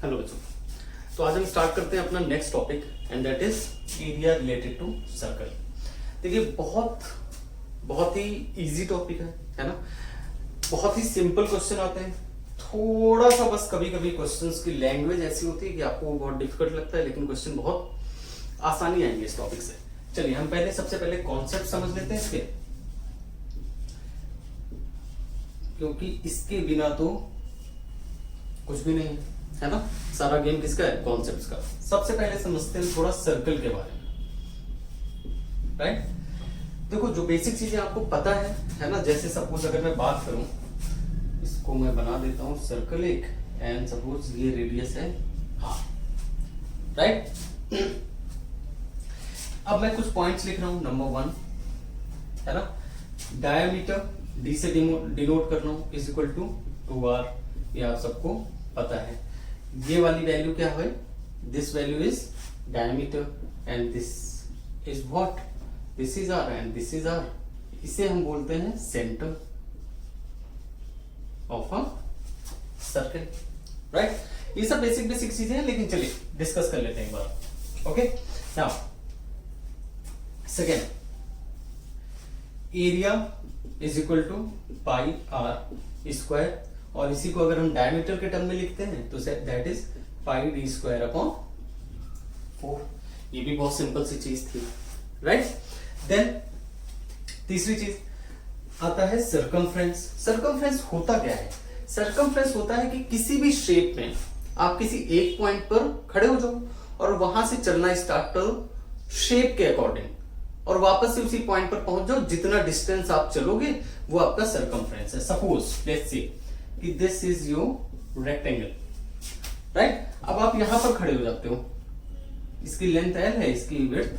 Hello बच्चों। तो आज हम स्टार्ट करते हैं अपना next topic and that is area related to circle. देखिए बहुत ही इजी टॉपिक है ना। बहुत ही सिंपल क्वेश्चन आते हैं। थोड़ा सा बस कभी कभी क्वेश्चंस की लैंग्वेज ऐसी होती है कि आपको बहुत डिफिकल्ट लगता है, लेकिन क्वेश्चन बहुत आसानी आएंगे इस टॉपिक से। चलिए हम सबसे पहले कॉन्सेप्ट समझ लेते हैं इसके, क्योंकि इसके बिना तो कुछ भी नहीं है ना। सारा गेम किसका है? कॉन्सेप्ट्स का। सबसे पहले समझते हैं थोड़ा सर्कल के बारे में, राइट। देखो जो बेसिक चीजें आपको पता है ना। जैसे सपोज अगर मैं बात करूं, इसको मैं बना देता हूं सर्कल एक, एंड सपोज ये रेडियस है राइट। अब मैं कुछ पॉइंट्स लिख रहा हूं। नंबर 1 है ना, डायमीटर डी से डिनोट कर रहा हूं इज इक्वल टू 2r। ये आप सबको पता है। ये वाली वैल्यू क्या है? This value is diameter and this is what? This is r and this is r। इसे हम बोलते हैं centre of a circle, right. ये सब बेसिक चीजें हैं, लेकिन चलिए डिस्कस कर लेते हैं एक बार। Okay, now second, area is equal to pi r square, और इसी को अगर हम डायमीटर के टर्म में लिखते हैं तो that is pi D square upon 4। ये भी बहुत सिंपल सी चीज थी, राइट। देन तीसरी चीज आता है सर्कमफ्रेंस। सर्कमफ्रेंस होता क्या है? सर्कमफ्रेंस होता है कि किसी भी शेप में आप किसी एक पॉइंट पर खड़े हो जाओ और वहां से चलना स्टार्ट करो शेप के अकॉर्डिंग, और वापस से उसी पॉइंट पर पहुंच जाओ। जितना डिस्टेंस आप चलोगे वो आपका सर्कमफ्रेंस है। सपोज लेट्स सी कि this is your rectangle, right. अब आप यहां पर खड़े हो जाते हो, इसकी लेंथ L है, इसकी विड्थ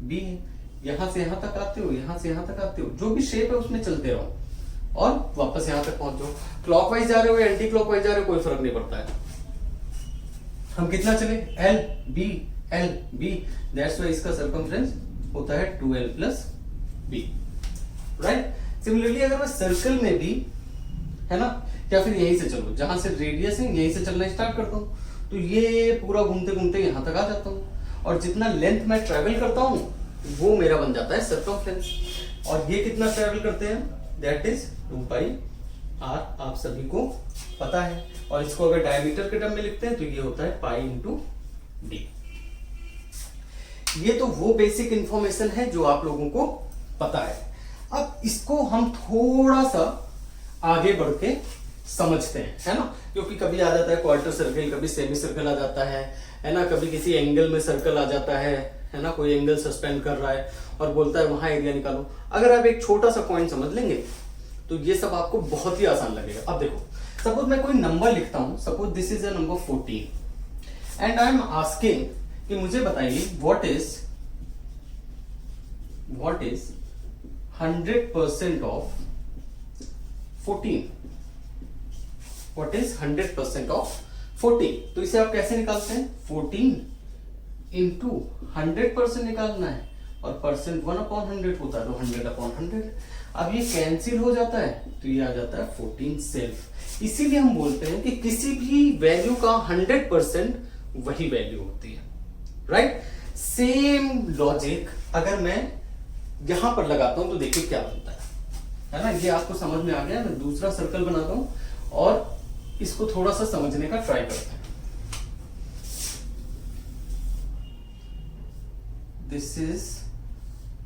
B है। यहां से यहां तक आते हो, यहां से यहां तक आते हो, जो भी शेप है उसमें चलते रहो और वापस यहां तक पहुंच जाओ। क्लॉकवाइज जा रहे हो या एंटी क्लॉकवाइज जा रहे हो, कोई फर्क नहीं पड़ता है। हम कितना चले? L B, दैट्स व्हाई इसका सर्कमफ्रेंस होता है 2L plus B, right. Similarly अगर मैं सर्कल में भी है ना, या फिर यहीं से चलो, जहां से रेडियस है यहीं से चलना स्टार्ट करता हूं, तो ये पूरा घूमते घूमते यहां तक आ जाता हूं, और जितना लेंथ मैं ट्रेवल करता हूं वो मेरा बन जाता है सर्कमफ्रेंस। और ये कितना ट्रेवल करते हैं? That is 2 pi r। आप सभी को पता है। और इसको अगर डायमीटर के टर्म में लिखते हैं तो ये होता है पाई इंटू डी। ये तो वो बेसिक इंफॉर्मेशन है जो आप लोगों को पता है। अब इसको हम थोड़ा सा आगे बढ़ के समझते हैं, है ना। क्योंकि कभी आ जाता है क्वार्टर सर्कल, कभी सेमी सर्कल आ जाता है ना। कभी किसी एंगल में सर्कल आ जाता है ना। कोई एंगल सस्पेंड कर रहा है और बोलता है वहां एरिया निकालो। अगर आप एक छोटा सा पॉइंट समझ लेंगे तो ये सब आपको बहुत ही आसान लगेगा। अब देखो, सपोज मैं कोई नंबर लिखता हूं, suppose this is a number 14 and I am asking कि मुझे बताइए what is 100% of 14। What is 100% of 14? तो इसे आप कैसे निकालते हैं? 14 इंटू 100% निकालना है, और परसेंट 1/100 होता है, तो 100/100। अब ये कैंसिल हो जाता है तो ये आ जाता है 14 सेल्फ। इसीलिए हम बोलते हैं कि किसी भी वैल्यू का 100% वही वैल्यू होती है, राइट। सेम लॉजिक अगर मैं यहां पर लगाता हूं तो देखिए क्या बनता है ना। ये आपको समझ में आ गया। मैं दूसरा सर्कल बनाता हूं और इसको थोड़ा सा समझने का ट्राई करते हैं। This is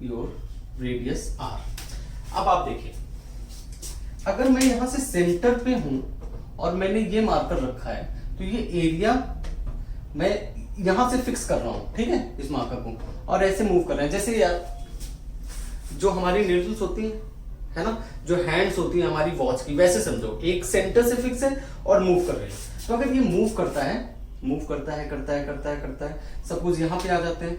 your radius r। अब आप देखिए, अगर मैं यहां से सेंटर पे हूं और मैंने ये मार्कर रखा है, तो ये एरिया मैं यहां से फिक्स कर रहा हूं, ठीक है, इस मार्कर को, और ऐसे मूव कर रहे हैं। जैसे यार जो हमारी नीडल्स होती है ना, जो हैंड्स होती है हमारी वॉच की, वैसे समझो एक सेंटर से फिक्स है और मूव कर रहे हैं। तो अगर ये मूव करता है, सपोज यहां पे आ जाते हैं,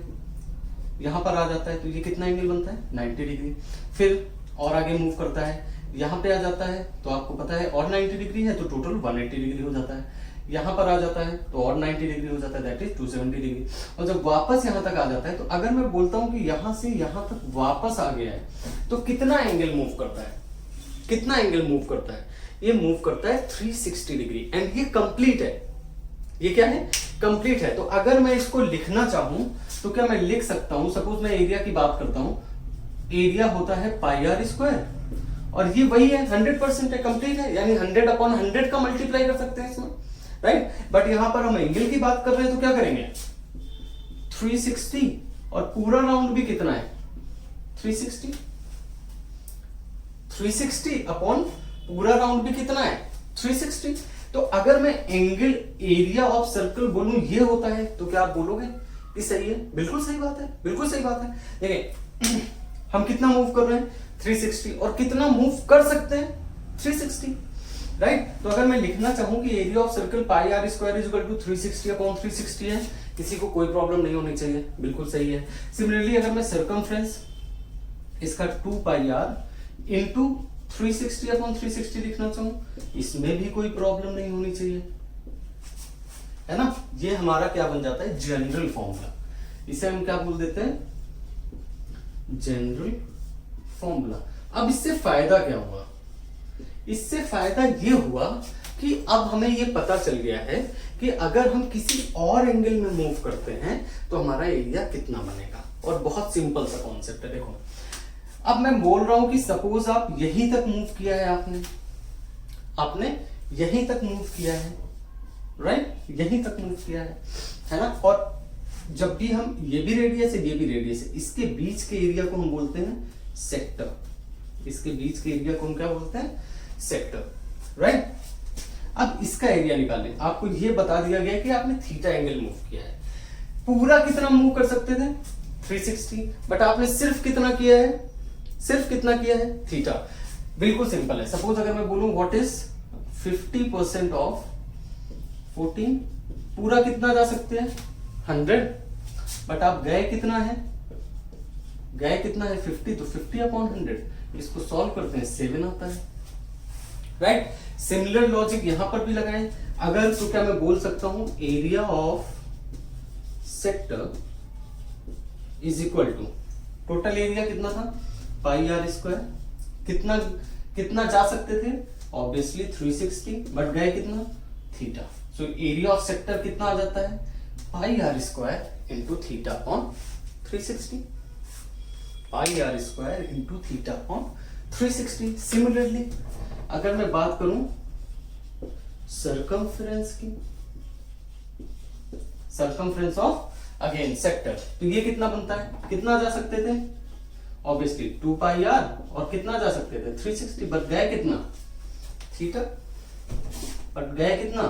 यहां पर आ जाता है, तो ये कितना एंगल बनता है? 90 डिग्री। फिर और आगे मूव करता है, यहां पे आ जाता है, तो आपको पता है और 90 डिग्री है, तो टोटल 180 डिग्री हो जाता है। यहां पर आ जाता है तो और 90 डिग्री हो जाता है, दैट इज 270 डिग्री। और जब वापस यहां तक आ जाता है, तो अगर मैं बोलता हूं कि यहां से यहां तक वापस आ गया है, तो कितना एंगल मूव करता है? ये मूव करता है 360 डिग्री, एंड ये कंप्लीट है। ये क्या है, कंप्लीट है। तो अगर मैं इसको लिखना चाहूं तो क्या मैं लिख सकता हूं, सपोज मैं एरिया की बात करता हूं, एरिया होता है पाई आर स्क्वायर, और ये वही है 100% है, कंप्लीट है, यानी 100/100 का मल्टीप्लाई कर सकते हैं इसमें, राइट। बट यहां पर हम एंगल की बात कर रहे हैं तो क्या करेंगे, 360, और पूरा राउंड भी कितना है 360 अपॉन पूरा राउंड भी कितना है 360। तो अगर मैं एंगल एरिया ऑफ सर्कल बोलूं ये होता है तो क्या आप बोलोगे कि सही है, बिल्कुल सही बात है, बिल्कुल सही बात है। देखिए हम कितना मूव कर रहे हैं 360, और कितना मूव कर सकते हैं 360, राइट। तो अगर मैं लिखना चाहूं कि area of circle pi r square is equal to 360/360 है, किसी को कोई प्रॉब्लम नहीं होनी चाहिए, बिल्कुल सही है। सिमिलरली अगर मैं सर्कमफ्रेंस इसका 2 पाई आर इंटू 360/360 लिखना चाहूं, इसमें भी कोई प्रॉब्लम नहीं होनी चाहिए, है ना। ये हमारा क्या बन जाता है, जनरल फॉर्मूला। इसे हम क्या बोल देते हैं, जनरल फॉर्मूला। अब इससे फायदा क्या हुआ, इससे फायदा ये हुआ कि अब हमें ये पता चल गया है कि अगर हम किसी और एंगल में मूव करते हैं तो हमारा एरिया कितना बनेगा। और बहुत सिंपल सा कॉन्सेप्ट है, देखो अब मैं बोल रहा हूं कि सपोज आप यहीं तक मूव किया है, आपने यहीं तक मूव किया है, राइट, यहीं तक मूव किया है ना। और जब भी हम, ये भी रेडियस है, ये भी रेडियस है, इसके बीच के एरिया को हम बोलते हैं सेक्टर, इसके बीच के एरिया को हम क्या बोलते हैं, सेक्टर, राइट। अब इसका एरिया निकालें, आपको ये बता दिया गया कि आपने थीटा एंगल मूव किया है, पूरा कितना मूव कर सकते थे 360, बट आपने सिर्फ कितना किया है, सिर्फ कितना किया है थीटा। बिल्कुल सिंपल है। सपोज अगर मैं बोलूं व्हाट इज 50% ऑफ 14, पूरा कितना जा सकते हैं 100, बट आप गए कितना है, गए कितना है 50, तो 50/100, इसको सॉल्व करते हैं 7 आता है, राइट। सिमिलर लॉजिक यहां पर भी लगाएं अगर, तो क्या मैं बोल सकता हूं area of sector is equal to, total area कितना था पाई आर स्क्वायर, कितना जा सकते थे ऑब्वियसली 360, बट गए कितना theta. So area of sector कितना आ जाता है pi r square into theta upon 360, pi r square into theta upon 360। Similarly अगर मैं बात करूं सर्कमफ्रेंस की, सर्कमफ्रेंस ऑफ अगेन सेक्टर, तो ये कितना बनता है, कितना जा सकते थे ऑब्वियसली 2 पाई आर, और कितना जा सकते थे 360, बट गए कितना थीटा, बट गए कितना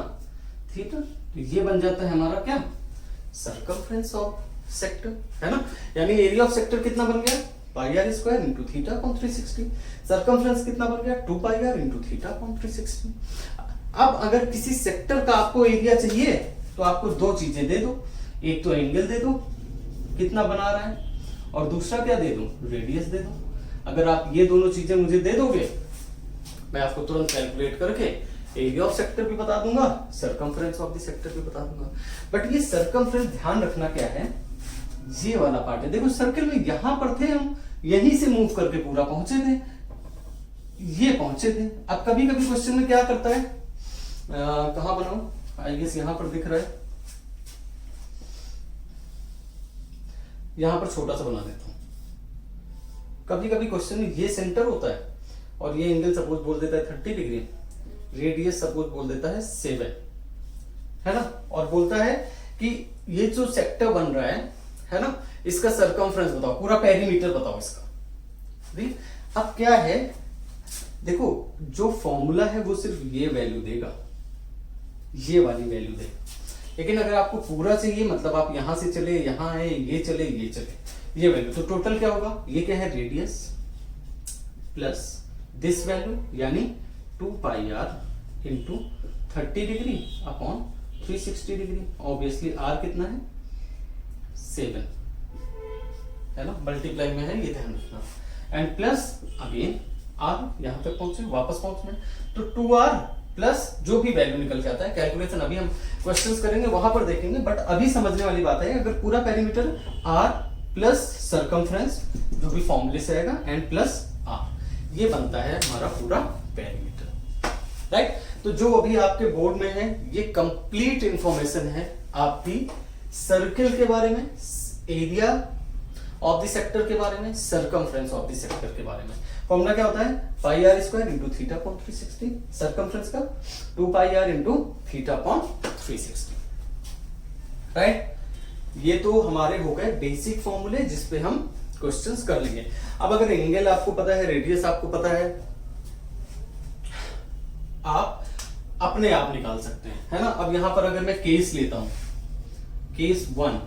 थीटा। तो ये बन जाता है हमारा क्या सर्कमफ्रेंस ऑफ सेक्टर, है ना। यानी एरिया ऑफ सेक्टर कितना बन गया pi r square into theta upon 360, circumference कितना बन गया 2 pi r into theta upon 360। अब अगर किसी सेक्टर का आपको एरिया चाहिए तो आपको दो चीजें दे दो, एक तो एंगल दे दो कितना बना रहा है, और दूसरा क्या दे दूं रेडियस दे दो। अगर आप ये दोनों चीजें मुझे दे दोगे, मैं आपको तुरंत कैलकुलेट करके एरिया ऑफ सेक्टर भी बता दूंगा, सर्कमफ्रेंस ऑफ द सेक्टर भी बता दूंगा। बट ये सर्कमफ्रेंस ध्यान रखना क्या है, ये वाला पार्ट है। देखो सर्कल में यहां पर थे हम, यहीं से मूव करके पूरा पहुंचे थे, ये पहुंचे थे। अब कभी कभी क्वेश्चन में क्या करता है, कहां बनाऊं, आई गेस यहां पर दिख रहा है, यहां पर छोटा सा बना देता हूं। कभी कभी क्वेश्चन में ये सेंटर होता है और ये एंगल सपोज बोल देता है 30 डिग्री, रेडियस सपोज बोल देता है 7, है ना, और बोलता है कि ये जो सेक्टर बन रहा है ना, इसका सर्कमफ्रेंस बताओ, पूरा पेरीमीटर बताओ इसका। अब क्या है, देखो जो फॉर्मूला है वो सिर्फ ये वैल्यू देगा, ये वाली वैल्यू देगा। लेकिन अगर आपको पूरा चाहिए, मतलब आप यहां से चले, यहां आए, ये चले, ये चले, ये वैल्यू, तो टोटल क्या होगा, ये क्या है रेडियस प्लस दिस वैल्यू यानी 2 pi r into 30 degree upon 360 degree. Obviously r कितना है 7, है ना, मल्टीप्लाई में है, ये ध्यान रखना। एंड प्लस अगेन आर, यहां तक पहुंचे, वापस पहुंचना, तो 2r प्लस जो भी वैल्यू निकल के आता है, कैलकुलेशन अभी हम क्वेश्चंस करेंगे वहां पर देखेंगे, बट अभी समझने वाली बात है, अगर पूरा पेरीमीटर r प्लस सर्कमफ्रेंस जो भी फॉर्मूले से आएगा एंड प्लस r, ये बनता है हमारा पूरा पेरीमीटर, राइट। तो जो अभी आपके बोर्ड में है ये कंप्लीट इंफॉर्मेशन है आपकी सर्किल के बारे में, एरिया ऑफ द सेक्टर के बारे में, सरकमफ्रेंस ऑफ द सेक्टर के बारे में। फॉर्मूला क्या होता है, pi r square into theta upon 360, circumference का 2 pi r into theta upon 360, right. ये तो हमारे हो गए बेसिक फॉर्मूले जिसपे हम क्वेश्चंस कर लेंगे। अब अगर एंगल आपको पता है, रेडियस आपको पता है, आप अपने आप निकाल सकते हैं, है ना। अब यहां पर अगर मैं केस लेता हूं, केस 1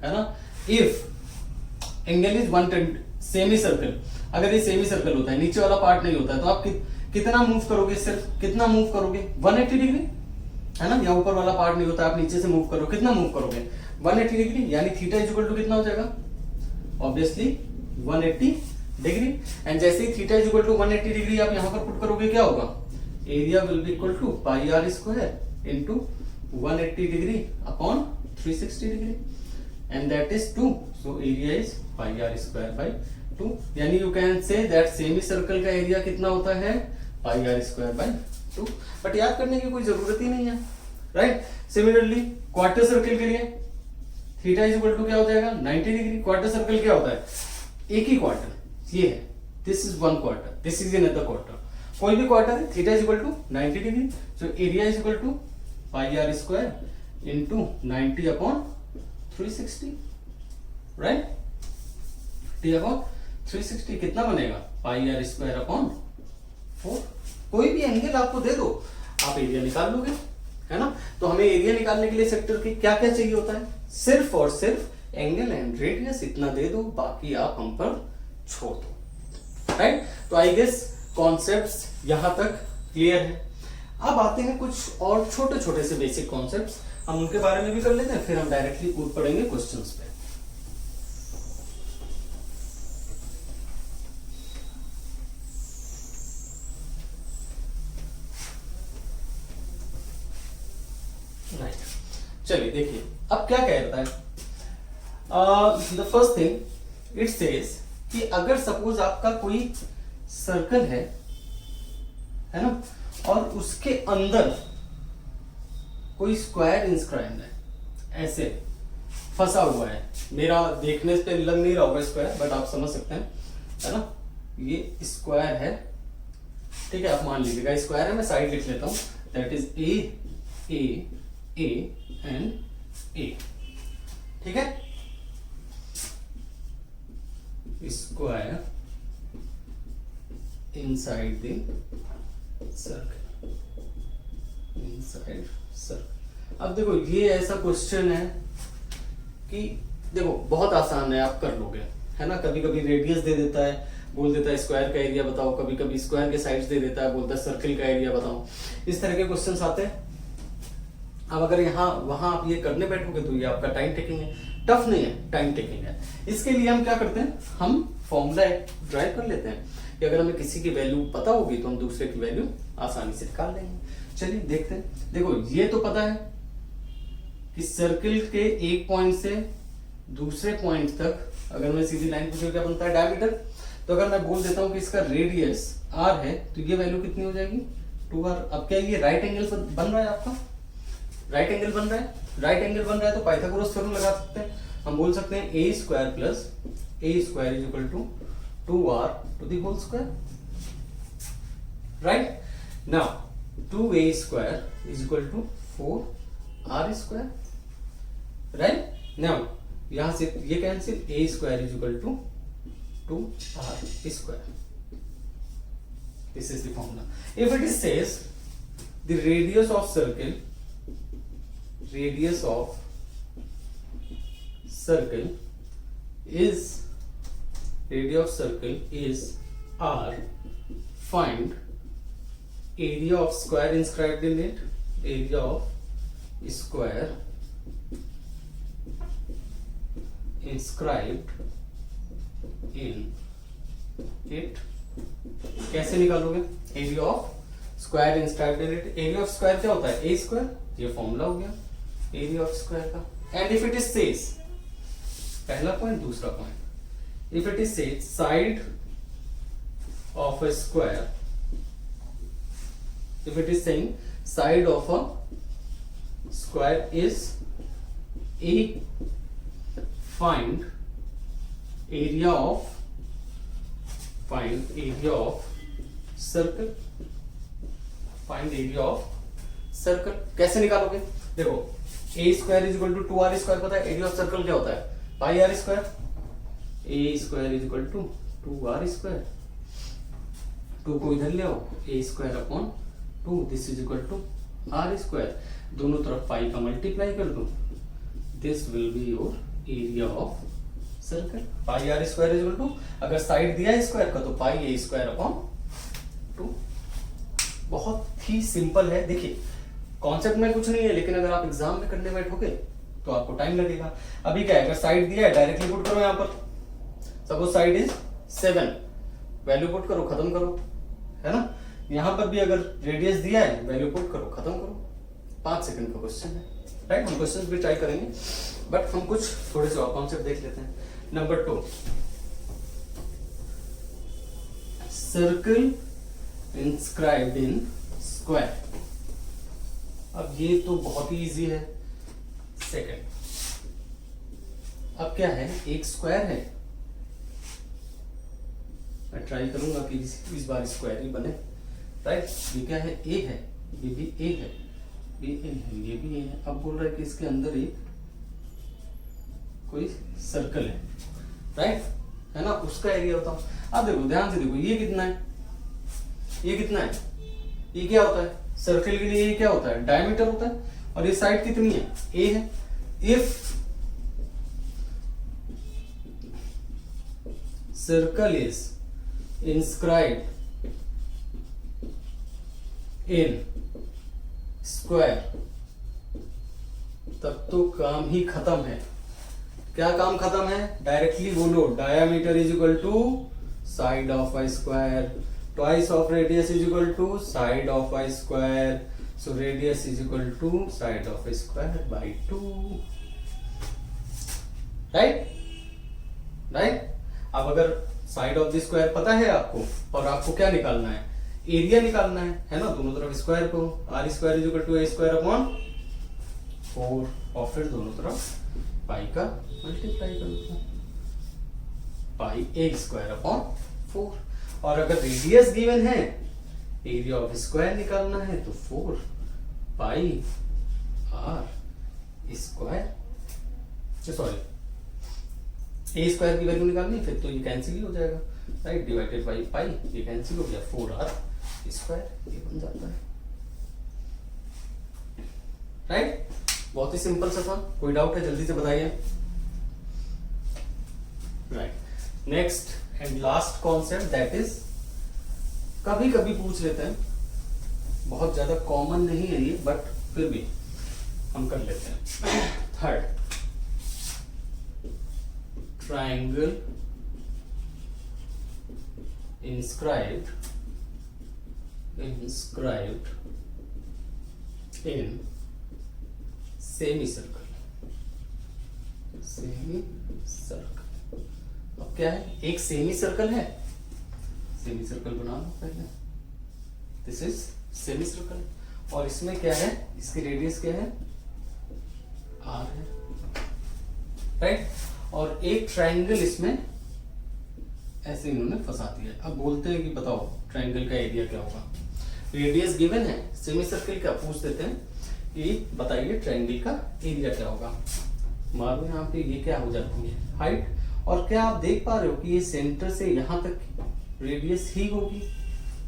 है ना, if angle is 120 semi circle, अगर ये सेमी सर्कल होता है, नीचे वाला पार्ट नहीं होता है, तो आप कितना मूव करोगे, सिर्फ कितना मूव करोगे 180 डिग्री, है ना। या ऊपर वाला पार्ट नहीं होता, आप नीचे से मूव करो, कितना मूव करोगे 180 डिग्री, यानी थीटा इज इक्वल टू कितना हो जाएगा, ऑब्वियसली 180 डिग्री। एंड जैसे ही theta is equal to 180 degree आप यहां पर पुट करोगे, क्या होगा, area will be equal to pi r square into 180 degree upon 360 degree, and that is 2, so area is pi r square by 2, यानी you can say that semi circle का area कितना होता है, pi r square by 2। But याद करने की कोई जरूरत ही नहीं है, राइट। सिमिलरली क्वार्टर सर्कल के लिए थीटा इज इक्वल टू क्या हो जाएगा 90 डिग्री। क्वार्टर सर्कल क्या होता है, एक ही क्वार्टर, ये है, this is 1 quarter, this is another quarter, कोई भी क्वार्टर है, theta is equal to 90 degree, so area is equal to pi r square into 90 upon 360, right. T upon 360 कितना बनेगा, पाई आर स्क्वायर अपॉन 4। कोई भी एंगल आपको दे दो, आप एरिया निकाल लोगे, है ना। तो हमें एरिया निकालने के लिए सेक्टर की क्या क्या चाहिए होता है, सिर्फ और सिर्फ एंगल एंड रेडियस, इतना दे दो, बाकी आप हम पर छोड़ दो, राइट। तो आई गेस कॉन्सेप्ट्स यहां तक क्लियर है। अब आते हैं कुछ और छोटे छोटे से बेसिक कॉन्सेप्ट्स, हम उनके बारे में भी कर लेते हैं, फिर हम डायरेक्टली कूद पड़ेंगे क्वेश्चंस पे। चलिए देखिए अब क्या कहता है, the first thing it says कि अगर सपोज आपका कोई सर्कल है ना, और उसके अंदर कोई स्क्वायर इंस्क्राइब्ड है, ऐसे फंसा हुआ है, मेरा देखने पे लग नहीं रहा होगा स्क्वायर, बट आप समझ सकते हैं, है ना। ये स्क्वायर है, ठीक है, आप मान लीजिएगा स्क्वायर है, मैं साइड लिख लेता हूं, दैट इज ए एंड ए, ठीक है। Square inside the circle, inside circle. अब देखो ये ऐसा क्वेश्चन है कि देखो बहुत आसान है, आप कर लोगे, है ना। कभी कभी रेडियस दे देता है, बोल देता है स्क्वायर का एरिया बताओ, कभी कभी स्क्वायर के साइड्स दे देता है, बोलता है सर्कल का एरिया बताओ, इस तरह के क्वेश्चंस आते हैं। अब अगर यहाँ वहां आप ये करने बैठोगे तो ये आपका टाइम टेकिंग है, टफ नहीं है, टाइम टेकिंग है। इसके लिए हम क्या करते हैं, हम फॉर्मूला ड्राइव कर लेते हैं कि अगर हमें किसी की वैल्यू पता होगी तो हम दूसरे की वैल्यू आसानी से निकाल लेंगे। चलिए देखते हैं। देखो ये तो पता है कि सर्किल के एक पॉइंट से दूसरे पॉइंट तक अगर मैं सीधी लाइन पूछूं क्या बनता है, डायमीटर। तो अगर मैं बोल देता हूं कि इसका रेडियस r है तो ये वैल्यू कितनी हो जाएगी 2r। अब क्या ये राइट एंगल बन रहा है, आपका राइट एंगल बन रहा है, राइट एंगल बन रहा है तो पाइथागोरस थ्योरम लगा सकते हैं। हम बोल सकते हैं a square plus a square is equal to 2r to the whole square, right. Now 2a square is equal to 4r square, right. Now यहां से ये cancel, a square is equal to 2r square. This is the formula. If it is says the radius of circle is r, find area of square inscribed in it, area of square inscribed in it। कैसे निकालोगे area of square inscribed in it. Area of square क्या होता है, a square, ये formula हो गया area of square का। And if it is says, पहला पॉइंट, दूसरा point, if it is says side of a square, if it is saying side of a square is a, find area of circle, find area of circle. कैसे निकालोगे? देखो a square is equal to 2r square, पता है area of circle क्या होता है? Pi r square. A square is equal to 2r square, 2 को इधर ले आओ, a square upon 2, this is equal to r square. दोनों तरफ पाई का मल्टीप्लाई कर दो, this will be your area of circle. Pi r square is equal to, अगर साइड दिया है स्क्वायर का तो पाई ए स्क्वायर अपॉन 2। बहुत ही सिंपल है। देखिए कॉन्सेप्ट में कुछ नहीं है, लेकिन अगर आप एग्जाम में करने बैठोगे तो आपको टाइम लगेगा। अभी क्या है, अगर साइड दिया है डायरेक्टली पुट करो यहाँ पर, suppose side is 7, value put करो, खत्म करो, है ना। यहां पर भी अगर रेडियस दिया है, वैल्यू पुट करो, खत्म करो। 5 सेकंड का क्वेश्चन है, राइट। हम क्वेश्चंस भी ट्राई करेंगे, बट हम कुछ थोड़े से और कॉन्सेप्ट देख लेते हैं। Number 2, circle inscribed in square. अब ये तो बहुत ही इजी है। सेकंड, अब क्या है, एक स्क्वायर है, मैं ट्राई करूंगा कि इस बार स्क्वायर ही बने, राइट। ये क्या है, ए है, ये भी ए है, ये ए है, ये भी ए है। अब बोल रहा है कि इसके अंदर एक कोई सर्कल है, राइट, है ना। उसका एरिया बताओ। अब देखो ध्यान से देखो, ये कितना है, ये कितना है, ये क्या होता है, सर्कल के लिए ये क्या होता है, डायमीटर होता है। और ये साइड कितनी है, ए है। If circle is inscribed in square, तब तो काम ही खत्म है। क्या काम खत्म है, डायरेक्टली बोलो, diameter is equal to side of a square, twice of radius is equal to side of a square, so radius is equal to side of a square by 2, right, right. अब अगर side of the square पता है आपको, और आपको क्या निकालना है, एरिया निकालना है ना। दोनों तरफ स्क्वायर को, r square is equal to a square upon 4, और फिर दोनों तरफ पाई का मल्टीप्लाई कर दो, पाई ए स्क्वायर अपॉन 4। और अगर रेडियस गिवन है, एरिया ऑफ स्क्वायर निकालना है, तो 4 pi r square, sorry a square की वैल्यू निकालनी, फिर तो ये कैंसिल ही हो जाएगा, राइट, डिवाइडेड बाई पाई, ये कैंसिल हो गया, 4r स्क्वायर, ये बन जाता है, राइट। बहुत ही सिंपल सा था। कोई डाउट है जल्दी से बताइए, right. Next and last concept, that is कभी कभी पूछ लेते हैं, बहुत ज्यादा कॉमन नहीं है ये, बट फिर भी हम कर लेते हैं। Third, triangle inscribed in semicircle, अब क्या है, एक सेमी सर्कल है, सेमी सर्कल बना लो पहले, दिस इज सेमी सर्कल, और इसमें क्या है, इसकी रेडियस क्या है, r है, राइट। और एक ट्रायंगल इसमें ऐसे इन्होंने फंसा दिया। अब बोलते हैं कि बताओ ट्रायंगल का एरिया क्या होगा, रेडियस गिवन है, सेमी सर्कल का पूछ देते हैं कि बताइए ट्रायंगल का एरिया क्या होगा। मारो यहाँ पे, ये क्या हो जाती है, हाइट। और क्या आप देख पा रहे हो कि ये सेंटर से यहाँ तक रेडियस ही होगी,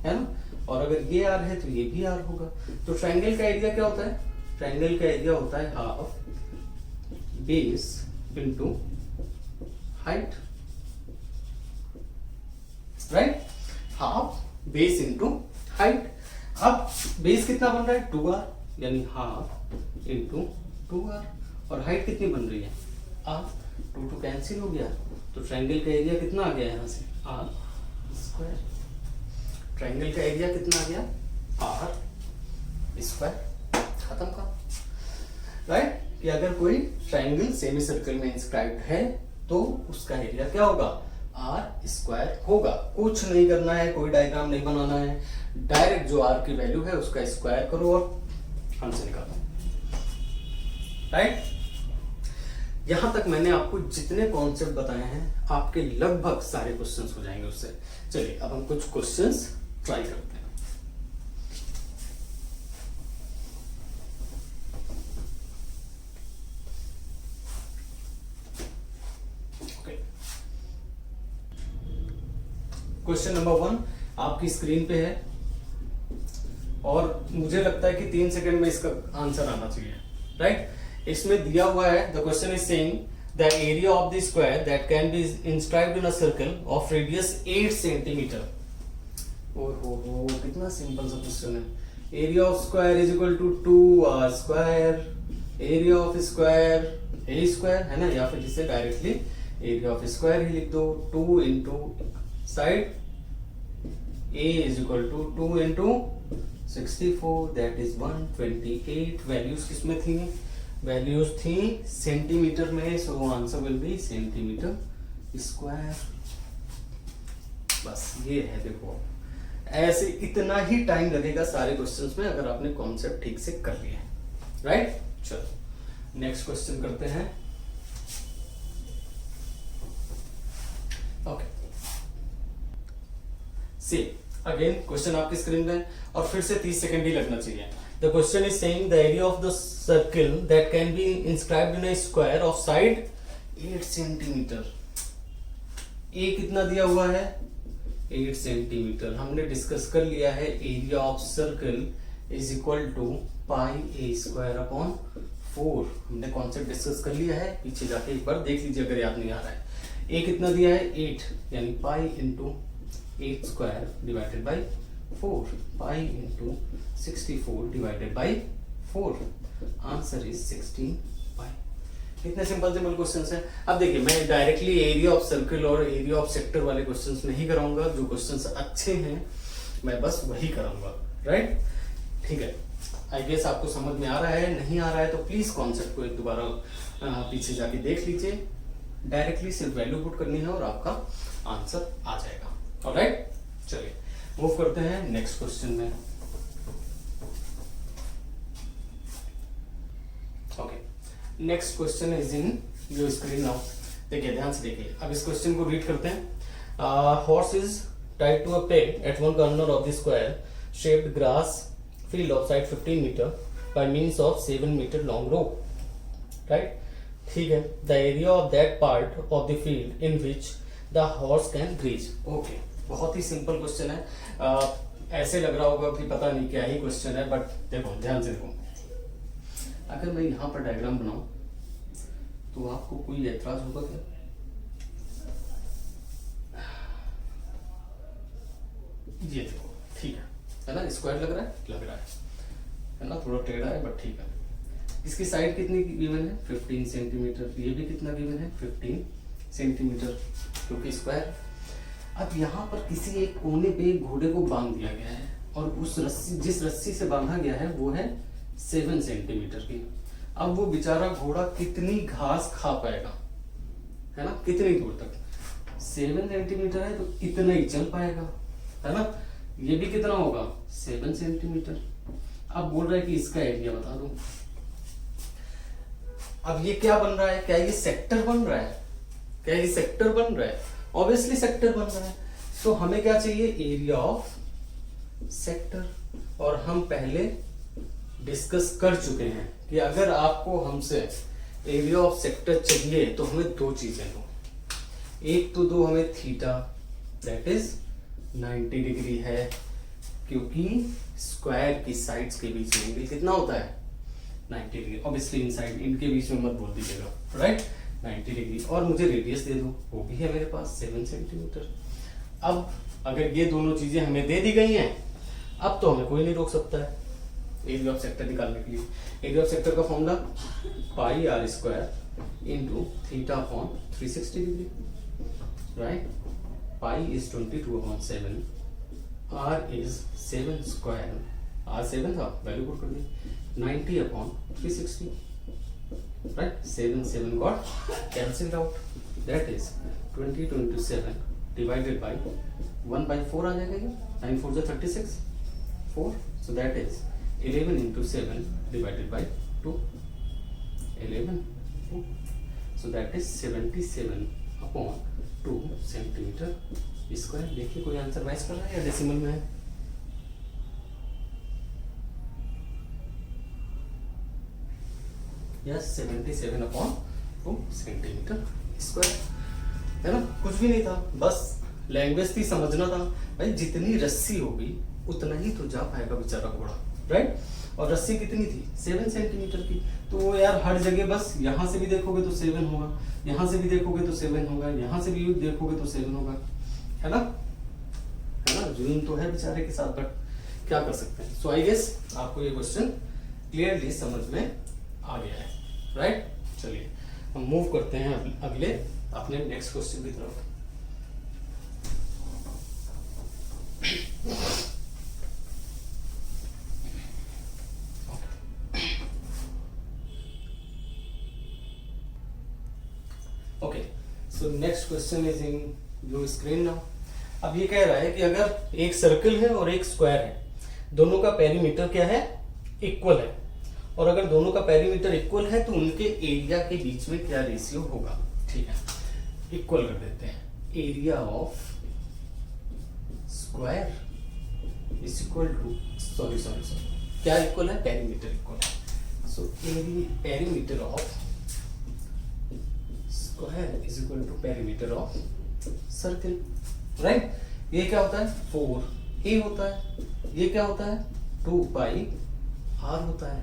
है ना। और अगर ये आर है तो ये भी आर होगा। तो ट्रायंगल का एरिया क्या होता है, ट्रायंगल का एरिया होता है half base into height, right, half base into height. अब बेस कितना बन रहा है, 2r, यानी हाफ इनटू 2r, और हाइट कितनी बन रही है, r, 2 कैंसिल हो गया, तो ट्रायंगल का एरिया कितना आ गया यहाँ से, r स्क्वायर। ट्रायंगल का एरिया कितना आ गया, r स्क्वायर, खत्म का, राइट। कि अगर कोई ट्रायंगल सेमी सर्कल में इंस्क्राइब्ड है तो उसका एरिया क्या होगा, आर स्क्वायर होगा। कुछ नहीं करना है, कोई डायग्राम नहीं बनाना है, डायरेक्ट जो आर की वैल्यू है उसका स्क्वायर करो और आंसर निकालो। राइट, यहां तक मैंने आपको जितने कॉन्सेप्ट बताए हैं आपके लगभग सारे क्वेश्चंस हो जाएंगे उससे। चलिए अब हम कुछ क्वेश्चंस ट्राई करते हैं। क्वेश्चन नंबर 1 आपकी स्क्रीन पे है और मुझे लगता है कि 3 सेकंड में इसका आंसर आना चाहिए। राइट, इसमें दिया हुआ है the question is saying the area of the square that can be inscribed in a circle of radius 8 centimetre. ओहो, कितना सिंपल सा क्वेश्चन है। Area of square is equal to 2r square, area of square a square है ना, या फिर जिसे directly area of square ही लिख दो, 2 into side a is equal to 2 into 64 that is 128। Values किसमें थी? वैल्यूज थी सेंटीमीटर में, so answer will be centimetre square. बस ये है, देखो ऐसे इतना ही टाइम लगेगा सारे क्वेश्चंस में अगर आपने कॉन्सेप्ट ठीक से कर लिया। राइट, चलो नेक्स्ट क्वेश्चन करते हैं। ओके, सी अगेन क्वेश्चन आपकी स्क्रीन पे और फिर से 30 सेकंड ही लगना चाहिए। The question is saying the area of the circle that can be inscribed in a square of side 8 centimetre. A कितना दिया हुआ है? 8 सेंटीमीटर। हमने डिस्कस कर लिया है area of circle is equal to pi a square upon 4। हमने concept discuss कर लिया है, पीछे जाके एक बार देख लीजिए अगर याद नहीं आ रहा है। ए कितना दिया है? 8, यानी pi into 8 square divided by 4, pi into 64 divided by 4। Answer is 16 पाई। कितने सिंपल क्वेश्चंस हैं। अब देखिए मैं डायरेक्टली एरिया ऑफ सर्कल और एरिया ऑफ सेक्टर वाले क्वेश्चंस नहीं कराऊंगा, जो क्वेश्चंस अच्छे हैं मैं बस वही कराऊंगा। राइट, ठीक है। आई गेस आपको समझ में आ रहा है, नहीं आ रहा है तो प्लीज कॉन्सेप्ट को एक दोबारा पीछे जाके देख लीजिए। डायरेक्टली सिर्फ वैल्यू पुट करनी है और आपका आंसर आ जाएगा। ऑलराइट, चलिए मूव करते हैं नेक्स्ट क्वेश्चन में। Okay, next question is in your screen now. देखिए ध्यान से देखिए, अब इस क्वेश्चन को रीड करते हैं। Horse is tied to a peg at one corner of the square shaped grass field of side 15 metre by means of 7 metre long rope. Right, ठीक है। The area of that part of the field in which the horse can graze. Okay, बहुत ही simple question है। ऐसे लग रहा होगा कि पता नहीं क्या ही क्वेश्चन है, बट देखो ध्यान से देखो। अगर मैं यहाँ पर डायग्राम बनाऊं तो आपको कोई ऐतराज होगा क्या? ये देखो, ठीक है ना, स्क्वायर लग रहा है ना, थोड़ा टेढ़ा है बट ठीक है। इसकी साइड कितनी गिवन है? 15 सेंटीमीटर। ये भी कितना गिवन है? 15 सेंटीमीटर, क्योंकि स्क्वायर। अब यहाँ पर किसी एक कोने पे एक घोड़े को बांध दिया गया है और उस रस्सी, जिस रस्सी से बांधा गया है वो है 7 सेंटीमीटर की। अब वो बेचारा घोड़ा कितनी घास खा पाएगा, है ना, कितनी दूर तक? 7 सेंटीमीटर है तो इतना ही चल पाएगा, है ना। ये भी कितना होगा? 7 सेंटीमीटर। अब बोल रहा है कि इसका एरिया बता दो। अब ये क्या बन रहा है? क्या ये सेक्टर बन रहा है? क्या ये सेक्टर बन रहा है? ऑब्वियसली सेक्टर बन रहा है। सो हमें क्या चाहिए? Area of sector. और हम पहले डिस्कस कर चुके हैं कि अगर आपको हमसे एरिया ऑफ सेक्टर चाहिए तो हमें दो चीजें दो। एक तो दो हमें थीटा, दैट इज 90 डिग्री है, क्योंकि स्क्वायर की साइड्स के बीच में एंगल कितना होता है? 90 डिग्री। ऑब्वियसली इनसाइड, इनके बीच में मत बोल दीजिएगा, राइट, 90 डिग्री। और मुझे रेडियस दे दो, वो भी है मेरे पास 7 सेंटीमीटर। अब अगर ये दोनों चीजें हमें दे दी गई हैं, अब तो हमें कोई नहीं रोक सकता है एरिया ऑफ सेक्टर निकालने के लिए। एरिया ऑफ सेक्टर का formula pi r square into theta upon 360 degree, right. Pi is 22/7, r is 7 square, r 7 था, वैल्यू पुट कर दी, 90/360, right? 7 got cancelled out. That is 20 into 7 divided by 1/4 आ जाएगा ये। 9 4 36, 4. So that is 11 into 7 divided by 2, 11, 2. So that is 77 upon 2 centimetre square. देखिए कोई answer match कर रहा है या डेसिमल में है? यस, 77 अपॉन 2 सेंटीमीटर स्क्वायर, है ना। कुछ भी नहीं था, बस लैंग्वेज थी, समझना था भाई। जितनी रस्सी होगी उतना ही तो जा पाएगा बेचारा घोड़ा, राइट। और रस्सी कितनी थी? 7 सेंटीमीटर की। तो यार हर जगह बस यहाँ से भी देखोगे तो 7 होगा, यहाँ से भी देखोगे तो 7 होगा, यहाँ से भी देखोगे तो 7 होगा, है ना, है ना। जुनून तो है बेचारे के साथ, बट क्या कर सकते हैं। सो आई गेस आपको ये क्वेश्चन क्लियरली समझ में आ गया है, राइट। चलिए हम मूव करते हैं अगले अपने नेक्स्ट क्वेश्चन की तरफ। Okay, so next question is in your screen now. अब ये कह रहा है कि अगर एक सर्कल है और एक स्क्वायर है, दोनों का पेरीमीटर क्या है? इक्वल है। और अगर दोनों का पेरीमीटर इक्वल है तो उनके एरिया के बीच में क्या रेशियो होगा? ठीक है, इक्वल कर देते हैं। Area of square is equal to, sorry क्या इक्वल है? पेरीमीटर इक्वल है। So perimeter of square is equal to perimeter of circle, right. ये क्या होता है? 4a होता है। ये क्या होता है? 2 पाई r होता है,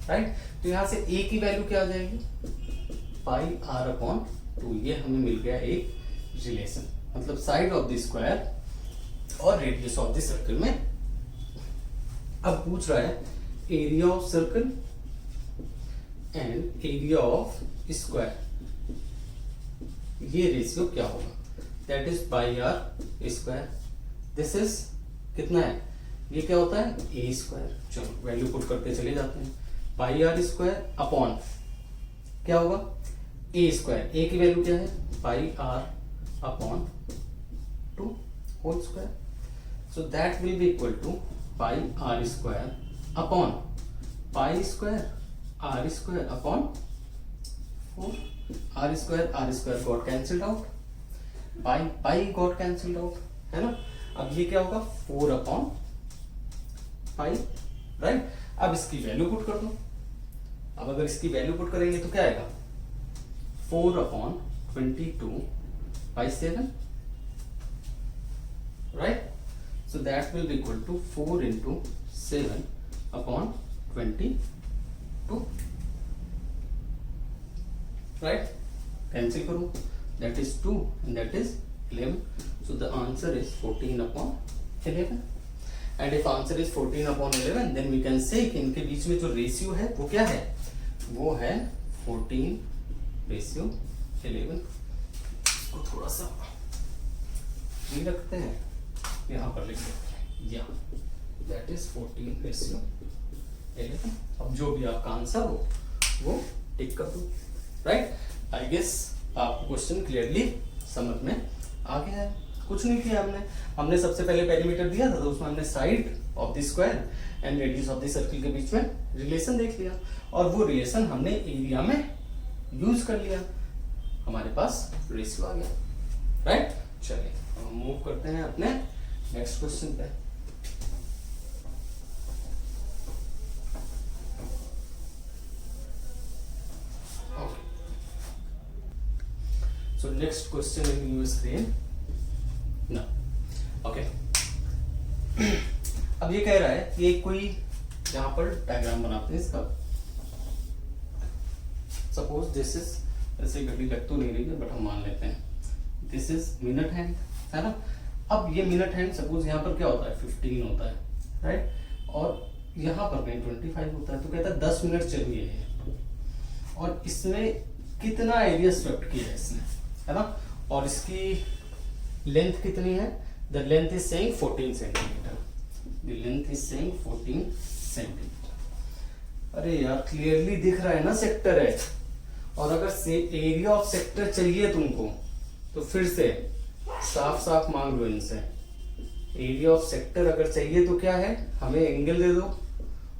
राइट। तो यहां से a की वैल्यू क्या आ जाएगी? Pi r upon 2। ये हमें मिल गया एक रिलेशन, मतलब साइड ऑफ द स्क्वायर और रेडियस ऑफ द सर्कल में। अब पूछ रहा है area of circle and area of square, ये रेशियो क्या होगा? That is pi r square. This is कितना है? ये क्या होता है? A square. चलो वैल्यू पुट करते चले जाते हैं। पाई आर स्क्वायर अपॉन क्या होगा? ए स्क्वायर। ए की वैल्यू क्या है? Pi r upon 2 whole square. So that will be equal to pi r square upon pi square r square upon 4। R square got cancelled out, pi got cancelled out, है ना। अब ये क्या होगा? 4 upon pi, right. अब इसकी value put कर दो। अब अगर इसकी वैल्यू पुट करेंगे तो क्या आएगा? 4 upon 22 by 7, right. So that will be equal to 4 into 7 upon 22, right. Cancel करो, that is 2 and that is 11. So the answer is 14 upon 11. And if answer is 14 upon 11, then we can say कि इनके बीच में जो ratio है वो क्या है? वो है 14:11. इसको थोड़ा सा ये रखते हैं, यहाँ पर लिख देते हैं, या दैट इज 14:11. अब जो भी आपका आंसर हो वो टिक कर दो, राइट। आई गेस आपको क्वेश्चन क्लियरली समझ में आ गया है। कुछ नहीं किया हमने सबसे पहले पेरीमीटर दिया था तो उसमें हमने side of the square and radius of the circle के बीच में रिलेशन देख लिया, और वो रिलेशन हमने एरिया में यूज कर लिया, हमारे पास रेशियो आ गया, राइट। चलिए हम मूव करते हैं अपने नेक्स्ट क्वेश्चन पे। So next question in your screen. No. Okay. अब ये कह रहा है कि एक कोई यहाँ पर डायग्राम बनाते हैं इसका। सपोज दिस इज, ऐसे घड़ी लग तो नहीं रही है बट हम मान लेते हैं दिस इज मिनट हैंड, है ना। अब ये मिनट हैंड सपोज यहाँ पर क्या होता है? 15 होता है, राइट। और यहाँ पर कहीं 25 होता है, तो कहता है 10 मिनट चलिए है, और इसमें कितना एरिया स्वेप्ट किया है इसने, है ना। और इसकी लेंथ कितनी है? The length is saying 14 centimetre. The length is saying 14 centimetre. अरे यार क्लियरली दिख रहा है ना सेक्टर है, और अगर से एरिया ऑफ सेक्टर चाहिए तुमको तो फिर से साफ साफ मांग लो इनसे। एरिया ऑफ सेक्टर अगर चाहिए तो क्या है? हमें एंगल दे दो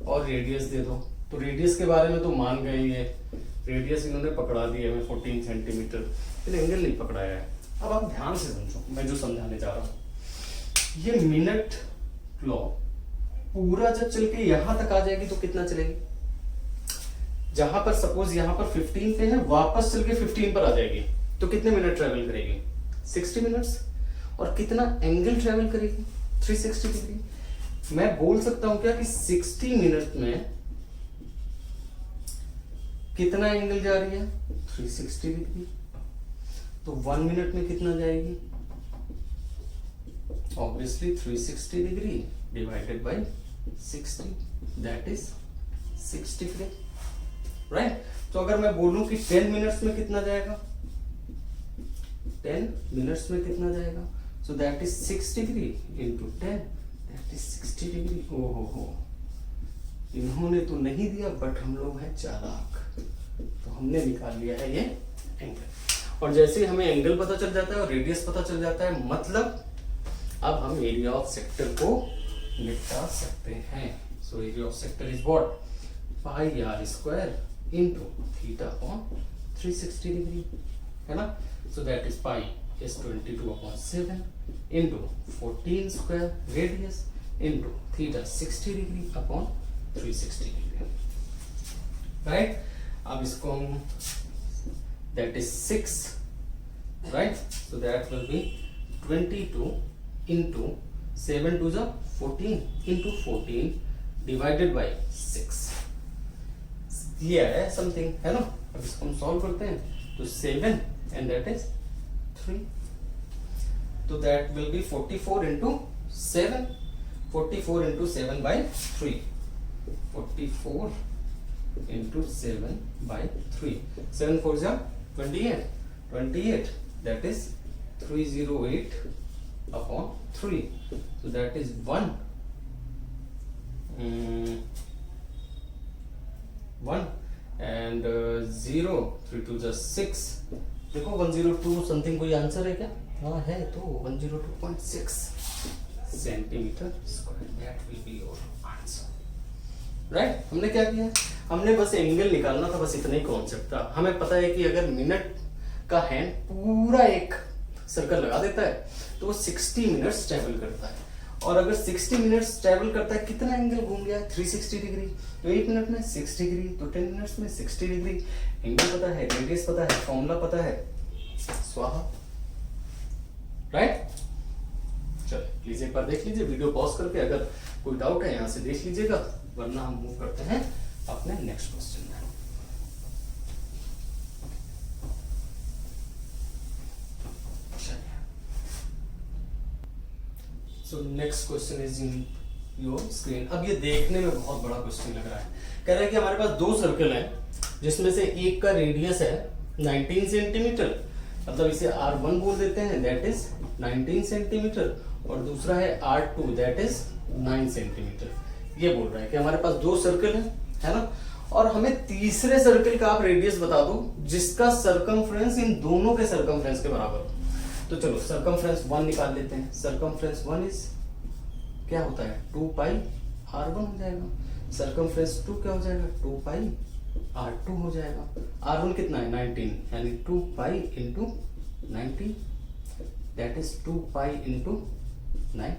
और रेडियस दे दो। तो रेडियस के बारे में तो मान गए, ये रेडियस इन्होंने पकड़ा दी है हमें 14 सेंटीमीटर, लेकिन एंगल नहीं पकड़ाया है। अब आप ध्यान से समझो मैं जो समझाने जा रहा हूं। ये मिनट क्लॉक पूरा जब चल के यहां तक आ जाएगी तो कितना चलेगी? जहां पर सपोज यहां पर 15 पे है, वापस चल के 15 पर आ जाएगी तो कितने मिनट ट्रेवल करेगी? 60 मिनट्स। और कितना एंगल ट्रेवल करेगी? 360 डिग्री। मैं बोल सकता हूं क्या कि 60 मिनट में कितना एंगल जा रही है? 360 डिग्री। तो 1 मिनट में कितना जाएगी? Obviously 360 degree divided by 60, that is 60, right. तो अगर मैं बोलूं कि 10 मिनट्स में कितना जाएगा? 10 मिनट्स में कितना जाएगा? सो that is 6 degree into 10, that is 60 degree. ओहो हो, इन्होंने तो नहीं दिया बट हम लोग हैं चालाक, तो हमने निकाल लिया है ये एंगल। और जैसे ही हमें एंगल पता चल जाता है और रेडियस पता चल जाता है, मतलब अब हम एरिया ऑफ सेक्टर को निपटा सकते हैं। So area of sector is what? Pi r square into theta upon 360 degree, है ना। So that is pi is 22/7 into 14 square radius into theta 60 degree upon 360 degree, right? अब इसको हम that is 6, right? So that will be 22 into 7 to the 14 into 14 divided by 6, ये है something, है ना। अब इसको हम सॉल्व करते हैं तो 7 and that is 3, तो that will be 44 into 7, 44 into 7 by 3, 44 into 7 by 3, 7 4 is 28, 28, that is 308 upon 3, so that is 1 and 0, 3 2 is 6। देखो 102 समथिंग कोई आंसर है क्या? हाँ है, तो 102.6 centimetre square, that will be your answer, right. हमने क्या किया? हमने बस एंगल निकालना था, बस इतना ही कॉन्सेप्ट था। हमें पता है कि अगर मिनट का हैंड पूरा एक सर्कल लगा देता है तो वो 60 मिनट्स ट्रेवल करता है, और अगर 60 मिनट्स ट्रेवल करता है, कितना एंगल घूम गया? 360 डिग्री। तो 1 मिनट में 6 डिग्री, तो 10 मिनट्स में 60 डिग्री। एंगल पता है, रेडियस पता है, फॉर्मूला पता है, स्वाहा, राइट। चलो प्लीज एक बार देख लीजिए, वीडियो पॉज करके, अगर कोई डाउट है यहां से देख लीजिएगा, वरना हम मूव करते हैं अपने नेक्स्ट क्वेश्चन में। So next question is in your screen. अब ये देखने में बहुत बड़ा क्वेश्चन लग रहा है। कह रहा है कि हमारे पास 2 सर्कल हैं, जिसमें से एक का रेडियस है 19 सेंटीमीटर, मतलब इसे R1 बोल देते हैं, दैट इज 19 सेंटीमीटर, और दूसरा है R2, दैट इज 9 सेंटीमीटर। ये बोल रहा है कि हमारे पास 2 सर्कल है ना, और हमें तीसरे सर्कल का आप रेडियस बता दो जिसका सरकमफ्रेंस इन दोनों के सरकमफ्रेंस के बराबर हो। तो चलो सरकमफ्रेंस 1 निकाल लेते हैं। सरकमफ्रेंस 1 इज क्या होता है? 2 पाई R1 हो जाएगा। सरकमफ्रेंस 2 क्या हो जाएगा? 2 पाई R2 हो जाएगा। R1 कितना है? 19, यानी 2 pi into 19, that is 2 pi into 9,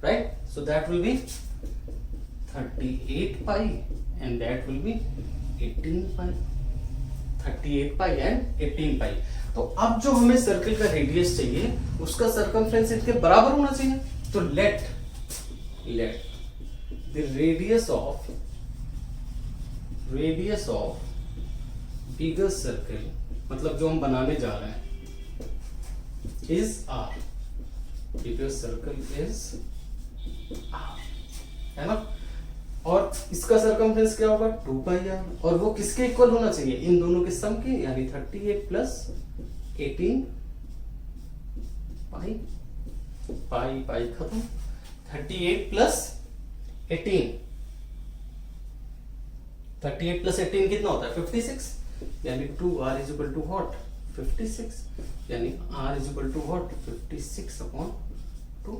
right. So that will B 38 pi and that will B 18 pi, 38 pi and 18 पाई। तो अब जो हमें सर्कल का रेडियस चाहिए उसका सरकमफ्रेंस इसके बराबर होना चाहिए। तो let the radius of bigger circle, मतलब जो हम बनाने जा रहे हैं, is r. Bigger circle is r, है ना। और इसका सरकमफ्रेंस क्या होगा? 2 पाई आर, और वो किसके इक्वल होना चाहिए? इन दोनों के सम के, यानी 38 प्लस 18 पाई, पाई पाई खत्म, 38 प्लस 18, 38 प्लस 18 कितना होता है? 56, यानी 2r is equal to what? 56, यानी r is equal to what? 56 upon 2।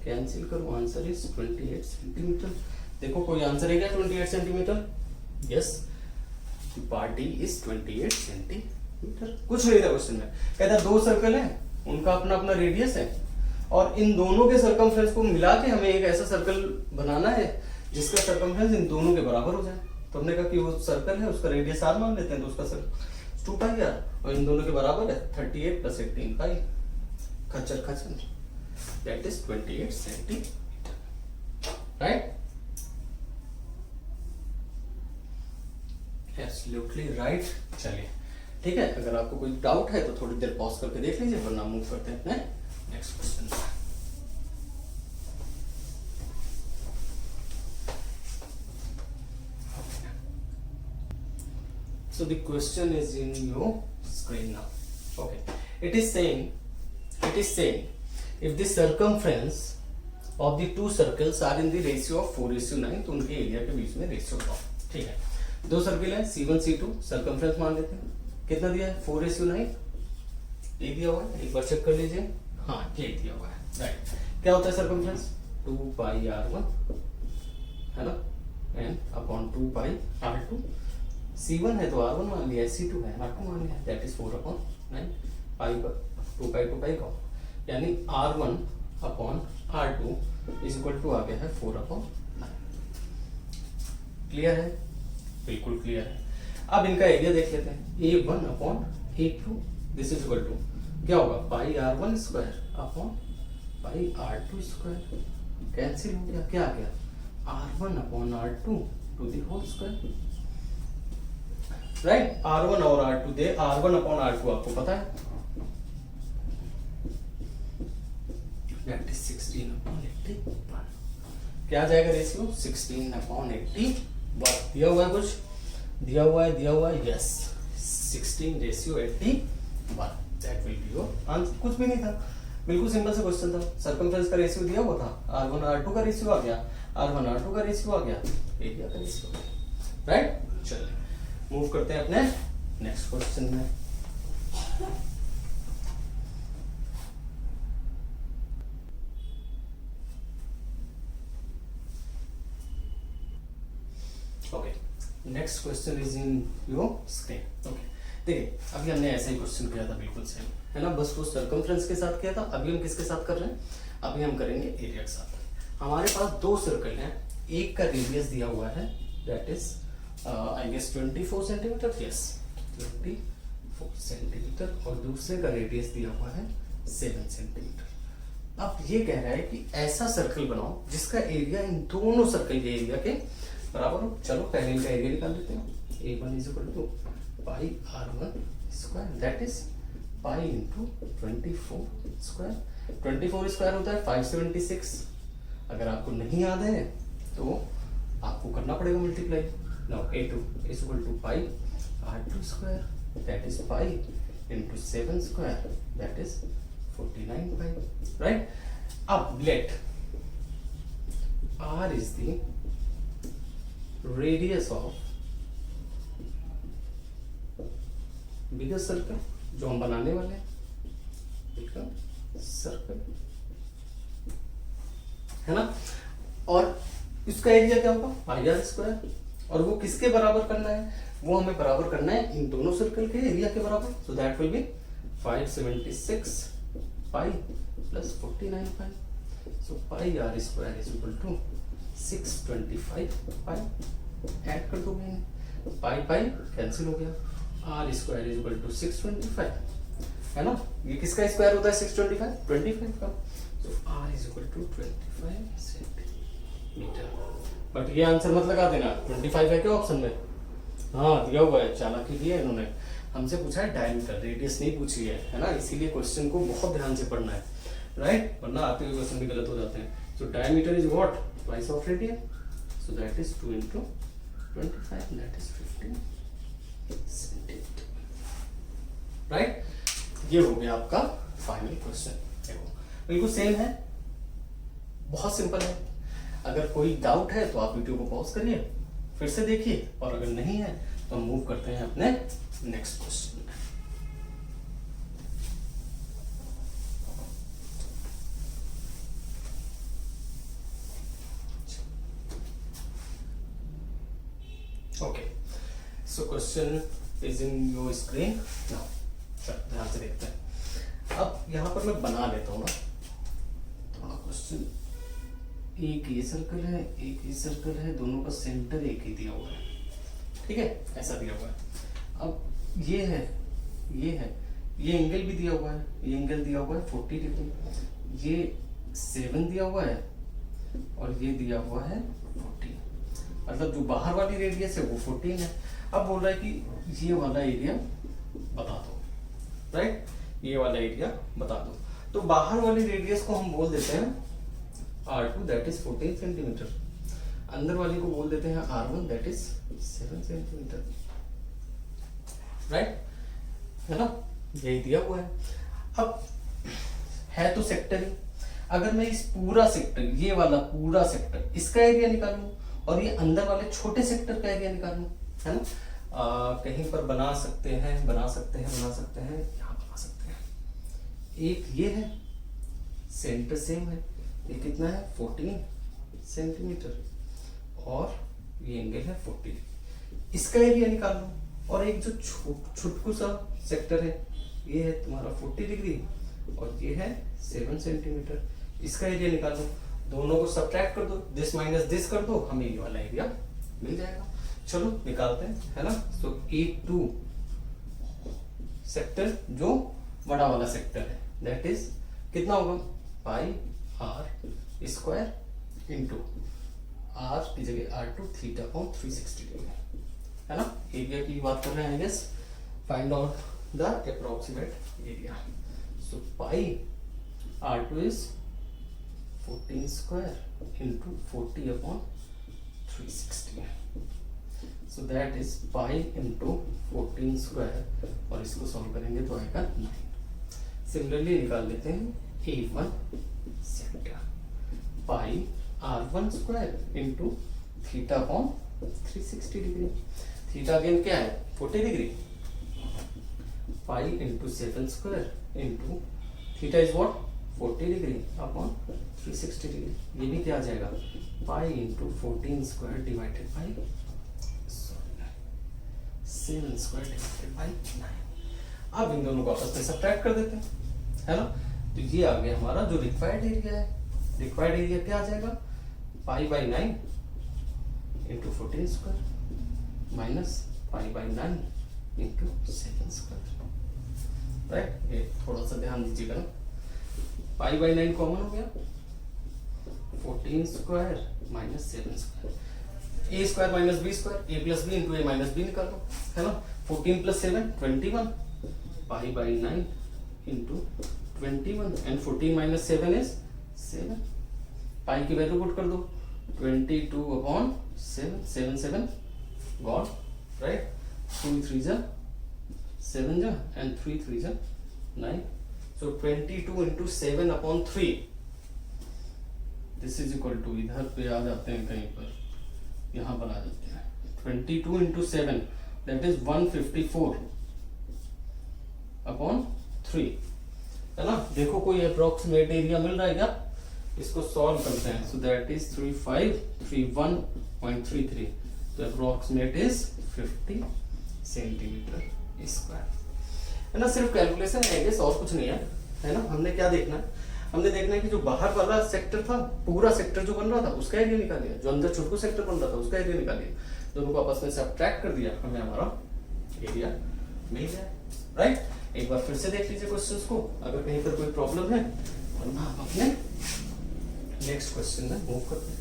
Cancel करो, आंसर इज 28 सेंटीमीटर। देखो कोई आंसर है क्या 28 centimetre? Yes, part D is 28 centimetre. कुछ नहीं था क्वेश्चन में, कहता दो सर्कल है, उनका अपना अपना रेडियस है और इन दोनों के सर्कमफ्रेंस को मिला के हमें एक ऐसा सर्कल बनाना है जिसका सर्कमफ्रेंस इन दोनों के बराबर हो जाए। तो हमने कहा कि वो सर्कल है उसका रेडियस आर मान लेते हैं, तो उसका सर्कल 2 पाई आर और इन दोनों के बराबर है 38 + 18 पाई। खच्चर खच्चर, that is 28 centimetre, right? Absolutely right. चलिए ठीक है, अगर आपको कोई डाउट है तो थोड़ी देर पॉज करके देख लीजिए, वरना मूव करते हैं अपने नेक्स्ट क्वेश्चन पर। So the question is in your screen now. Okay, it is saying if the circumference of the two circles are in the ratio of 4:9, तो उनके एरिया के बीच में रेशियो बताओ। ठीक है, दो सर्किल है C1 C2, सर्कमफ्रेंस मान लेते हैं, कितना दिया है 4:9, ये दिया हुआ है, एक बार चेक कर लीजिए। हाँ, ये दिया हुआ है, राइट। क्या होता है सर्कमफ्रेंस? 2 पाई R1 है ना, and upon 2 pi R2। C1 है तो R1 मान लिया, C2 है R2 मान लिया, दैट इज 4/9 पाई पर 2 पाई का, यानी R1 upon R2 is equal to आ गया है 4/9। क्लियर है? बिल्कुल क्लियर है। अब इनका एरिया देख लेते हैं, A1 upon A2 this is equal to क्या होगा, pi R1 square upon pi R2 square. Cancel हो गया, क्या आ गया, R1 upon R2 to the whole square, right? R1 और R2 दे, R1 अपॉन R2 आपको पता है, दैट इज 16/81। क्या आ जाएगा रेशियो? 16/81। दिया हुआ है, कुछ दिया हुआ है, yes, 16:81, that will be your answer. कुछ भी नहीं था, बिल्कुल सिंपल सा क्वेश्चन था। सर्कमफ्रेंस का रेशियो दिया हुआ था, R1 R2 का रेशियो आ गया, R1 R2 का रेशियो आ गया, एरिया का रेशियो आ गया, राइट? चलिए मूव करते हैं अपने नेक्स्ट क्वेश्चन में। Okay, next question is in your screen. Okay, देखिए अभी हमने ऐसा ही क्वेश्चन किया था, बिल्कुल सेम है ना, बस वो सर्कमफ्रेंस के साथ किया था। अभी हम किसके साथ कर रहे हैं? अभी हम करेंगे एरिया के साथ। हमारे पास दो सर्कल हैं, एक का रेडियस दिया हुआ है, that is I guess 24 centimetre, yes 24 centimetre, और दूसरे का रेडियस दिया हुआ है 7 सेंटीमीटर। अब ये कह रहा है कि ऐसा सर्कल बनाओ जिसका एरिया इन दोनों सर्कल के एरिया के बराबर हो। चलो पहले इनका एरिया निकाल लेते हैं। A1 is equal to pi R1 square, that is pi into 24 square. 24 square होता है 576। अगर आपको नहीं याद है तो आपको करना पड़ेगा multiply. Now A2 is equal to pi R2 square, that is pi into 7 square, that is 49 pi, right? अब let R is the radius of bigger circle, जो हम बनाने वाले हैं, bigger circle है ना, और इसका एरिया क्या होगा पाई आर स्क्वायर, और वो किसके बराबर करना है? वो हमें बराबर करना है इन दोनों सर्कल के एरिया के बराबर। So that will be 576 pi plus 49 pi. So pi r square is equal to 625 pi. Add कर दो मैंने, पाई पाई कैंसिल हो गया, r square is equal to 625 है ना। ये किसका स्क्वायर होता है 625? 25 का। So r is equal to 25 centimetre. But ये आंसर मत लगा देना, 25 है क्या ऑप्शन में? हाँ दिया हुआ है, चालाकी की है इन्होंने। हमसे पूछा है डायमीटर, रेडियस नहीं पूछी है ना, इसीलिए क्वेश्चन को बहुत ध्यान से पढ़ना है, राइट? वरना आते हुए क्वेश्चन भी गलत हो जाते हैं। So diameter is what? Twice of radius, so that is 2 into 25, that is 15 centimetre, right? ये हो गया आपका फाइनल क्वेश्चन। देखो बिल्कुल सेम है, बहुत सिंपल है। अगर कोई डाउट है तो आप वीडियो को पॉज करिए, फिर से देखिए, और अगर नहीं है तो हम मूव करते हैं अपने नेक्स्ट क्वेश्चन में। Question is in your screen now. चलो ध्यान से देखते हैं। अब यहाँ पर मैं बना लेता हूँ ना थोड़ा क्वेश्चन। एक ये सर्कल है, एक ये सर्कल है, दोनों का सेंटर एक ही दिया हुआ है, ठीक है, ऐसा दिया हुआ है। अब ये है, ये है, ये एंगल भी दिया हुआ है, ये एंगल दिया हुआ है 40 डिग्री, ये 7 दिया हुआ है और ये दिया हुआ है 14, मतलब जो बाहर वाली रेडियस है वो 14 है। अब बोल रहा है कि ये वाला एरिया बता दो, राइट, ये वाला एरिया बता दो। तो बाहर वाली रेडियस को हम बोल देते हैं R2 दैट इज 14 सेंटीमीटर, अंदर वाली को बोल देते हैं R1 that is 7 centimetre, right, है ना, यही दिया हुआ है। अब है तो सेक्टर ही, अगर मैं इस पूरा सेक्टर, ये वाला पूरा सेक्टर, इसका एरिया निकालूं और ये अंदर वाले छोटे सेक्टर का एरिया निकालूं, है ना, कहीं पर बना सकते हैं, यहाँ बना सकते हैं। एक ये है, सेंटर सेम है, ये कितना है 14 सेंटीमीटर और ये एंगल है 40, इसका एरिया निकाल लो। और एक जो छुटकू सा सेक्टर है, ये है तुम्हारा 40 डिग्री और ये है 7 सेंटीमीटर, इसका एरिया निकाल लो। दोनों को सब्ट्रैक्ट कर दो, दिस माइनस दिस कर दो, हमें ये वाला एरिया मिल जाएगा। चलो निकालते हैं, है ना। तो A2 सेक्टर जो बड़ा वाला सेक्टर है दैट इज कितना होगा, पाई r स्क्वायर इंटू r की जगह R2 थीटा अपॉन 360 डिग्री, है ना। एरिया की बात कर रहे हैं, I guess, find out the approximate area. So pi R2 is 14 square into 40 upon 360, so that is pi into 14 square और इसको सॉल्व करेंगे तो आएगा 9। सिमिलरली निकाल लेते हैं A1 सेक्टर, पाई R1 square into theta upon 360 degree, theta again क्या है 40 degree, pi into 7 square into theta is what 40 degree upon 360 degree, ये भी क्या आ जाएगा पाई into 14 square divided by 7 square divided by 9। अब इन दोनों को आपस में सब्ट्रैक्ट कर देते हैं, है ना। तो ये आ गया हमारा जो रिक्वायर्ड एरिया है। रिक्वायर्ड एरिया क्या आ जाएगा, pi by 9 into 14 square minus pi by 9 into 7 square, right. ये थोड़ा सा ध्यान दीजिएगा ना, पाई बाई 9 कॉमन हो गया, 14 square minus 7 square, a square minus B square, A plus B into A minus B निकालो, है ना। 14 plus 7 21, pi by 9 into 21 and 14 minus 7 is 7, पाई की वैल्यू पुट कर दो 22 अपॉन 7, 7 7 गॉड, राइट, 2 3 जा 7 जा एंड 3 3 जा 9, so 22 into 7 upon 3, this is equal to, इधर पे आ जाते हैं कहीं पर, यहां पर आ जाते हैं 22 इंटू 7 दैट इज 154 अपॉन 3, है ना। देखो कोई अप्रोक्सीमेट एरिया मिल रहा है क्या, इसको सॉल्व करते हैं। सो दैट इज 3531.33, तो अप्रोक्सीमेट इज 50 सेंटीमीटर स्क्वायर, है ना। सिर्फ कैलकुलेशन है, गेस, और कुछ नहीं है ना। हमने क्या देखना है, हमने देखना है कि जो बाहर वाला सेक्टर था, पूरा सेक्टर जो बन रहा था उसका एरिया निकालिए, जो अंदर छोटू सेक्टर बन रहा था उसका एरिया निकालिए, दोनों को आपस में सब्ट्रैक्ट कर दिया, हमें हमारा एरिया मिल गया, राइट। एक बार फिर से देख लीजिए क्वेश्चंस को, अगर कहीं पर कोई प्रॉब्लम है, वरना हम अपने नेक्स्ट क्वेश्चन में मूव करते हैं।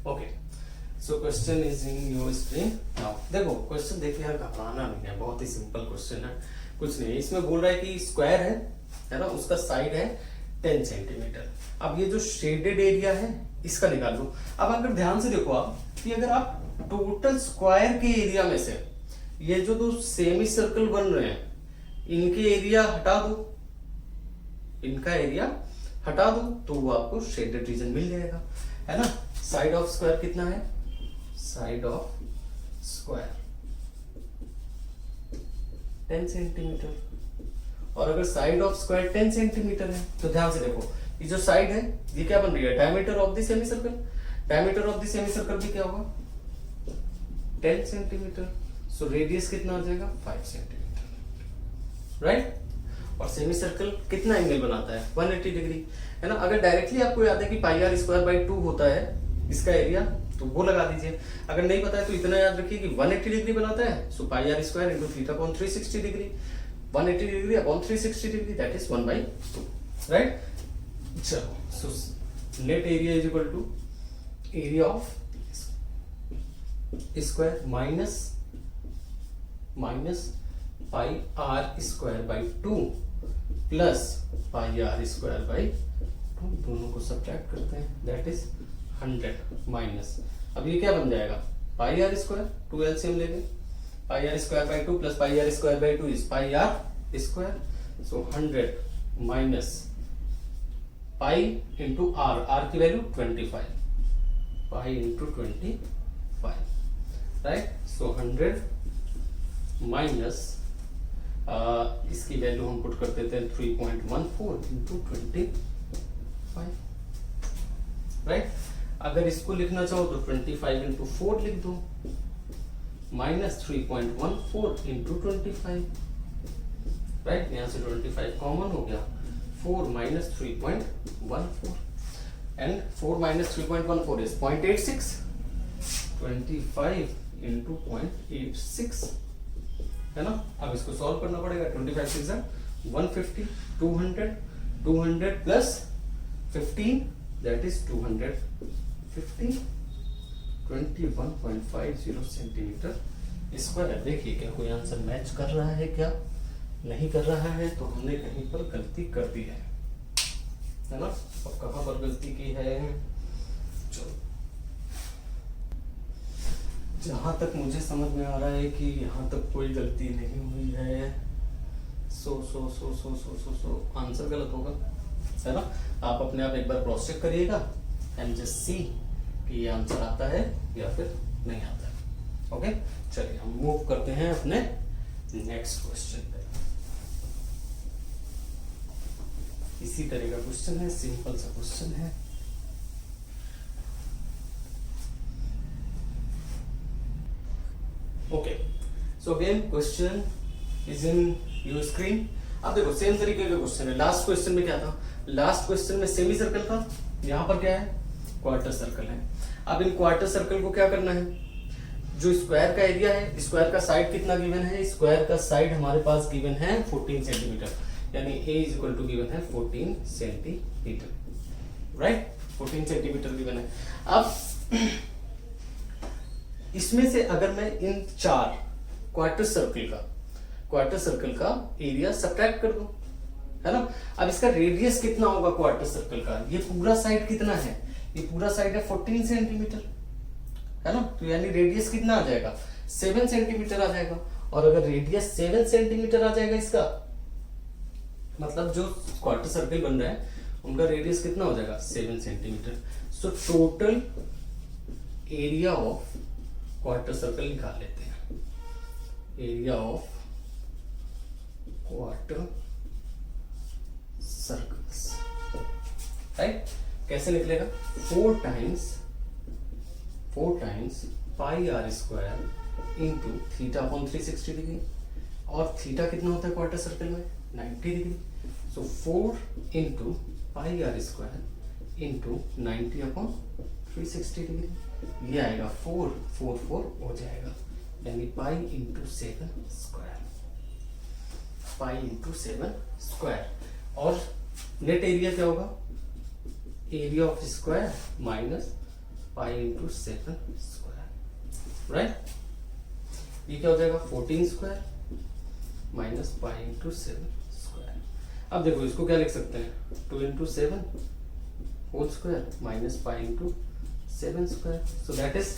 Okay, so question is in your screen now. देखो क्वेश्चन देखिए यार, घबराना नहीं है, बहुत ही सिंपल क्वेश्चन है, कुछ नहीं है। इसमें बोल रहा है कि स्क्वायर है ना, उसका साइड है 10 सेंटीमीटर। अब ये जो शेडेड एरिया है इसका निकाल लो। अब अगर ध्यान से देखो आप कि अगर आप टोटल स्क्वायर के एरिया में से ये जो दो सेमी सर्कल बन रहे हैं इनके एरिया हटा दो, इनका एरिया हटा दो, तो वो आपको शेडेड रीजन मिल जाएगा, है ना। साइड ऑफ स्क्वायर कितना है, साइड ऑफ स्क्वायर 10 सेंटीमीटर, और अगर साइड ऑफ स्क्वायर 10 सेंटीमीटर है तो ध्यान से देखो ये जो साइड है ये क्या बन रही है, diameter of the semi circle. Diameter of the semi circle भी क्या होगा, 10 सेंटीमीटर। सो रेडियस कितना आ जाएगा, 5 सेंटीमीटर, राइट। और सेमी सर्कल कितना एंगल बनाता है, 180 डिग्री, है ना। अगर डायरेक्टली आपको याद है कि पाई आर स्क्वायर बाई 2 होता है इसका एरिया, तो वो लगा दीजिए। अगर नहीं पता है तो इतना याद रखिए कि 180 डिग्री बनाता है, so pi r square into theta upon 360 degree, 180 degree upon 360 degree, that is 1/2, right. चलो, so net area is equal to area of square minus pi r square by 2 plus pi r square by 2, दोनों को subtract करते हैं, that is 100 minus, अब ये क्या बन जाएगा, पाई आर स्क्वायर, 2 एलसीएम लेंगे, pi r square by 2 plus pi r square by 2 is pi r square, so 100 minus pi into r, r की value 25, pi into 25, right. So 100 minus इसकी value हम put कर देते हैं 3.14 इंटू 25, राइट। अगर इसको लिखना चाहो तो 25 इंटू 4 लिख दो, माइनस 3.14 इंटू 25, राइट। यहां से 25 कॉमन हो गया, 4 minus 3.14 and 4 minus 3.14 is 0.86, 25 into 0.86, है ना। अब इसको सॉल्व करना पड़ेगा, 25 से 150, 200 plus 15 that is 250, 21.50 centimetre square. देखिए क्या कोई आंसर मैच कर रहा है, क्या नहीं कर रहा है, तो हमने कहीं पर गलती कर दी है ना। अब कहां पर गलती की है, चलो, जहां तक मुझे समझ में आ रहा है कि यहां तक कोई गलती नहीं हुई है, सो आंसर गलत होगा, है ना। आप अपने आप एक बार क्रॉस चेक करिएगा एंड जस्ट सी कि ये आंसर आता है या फिर नहीं आता है। ओके, चलिए हम मूव करते हैं अपने नेक्स्ट क्वेश्चन पे। इसी तरह का क्वेश्चन है, सिंपल सा क्वेश्चन है। Okay, so again question is in your screen. अब देखो सेम तरीके का क्वेश्चन है। लास्ट क्वेश्चन में क्या था, लास्ट क्वेश्चन में सेमी सर्कल था, यहाँ पर क्या है, क्वार्टर सर्कल है। अब इन क्वार्टर सर्कल को क्या करना है, जो स्क्वायर का एरिया है, स्क्वायर का साइड कितना गिवन है, स्क्वायर का साइड हमारे पास गिवन है 14 सेंटीमीटर, यानी a is equal to given है 14 सेंटीमीटर, राइट, 14 सेंटीमीटर गिवन है। अब इसमें से अगर मैं इन 4 क्वार्टर सर्कल का एरिया सब्ट्रैक्ट कर दूं, है ना। अब इसका रेडियस कितना होगा क्वार्टर सर्कल का, ये पूरा साइड कितना है, ये पूरा साइड है 14 सेंटीमीटर, है ना। तो यानी रेडियस कितना आ जाएगा, 7 सेंटीमीटर आ जाएगा। और अगर रेडियस 7 सेंटीमीटर आ जाएगा इसका मतलब जो क्वार्टर सर्कल बन रहा है उनका रेडियस कितना हो जाएगा, 7 centimetre. So total area of quarter circle निकाल लेते हैं, area of quarter circles, right. कैसे निकलेगा, 4 times pi r square into theta upon 360 degree, और थीटा कितना होता है क्वार्टर सर्कल में, 90 degree. So 4 into pi r square into 90 upon 360 degree, ये आएगा 4 हो जाएगा, यानी pi into 7 square, pi into 7 square. और नेट एरिया क्या होगा, area of square minus pi into 7 square, right. ये क्या हो जाएगा, 14 square minus pi into 7 square. अब देखो इसको क्या लिख सकते हैं, 2 into 7 whole square minus pi into 7 square. So that is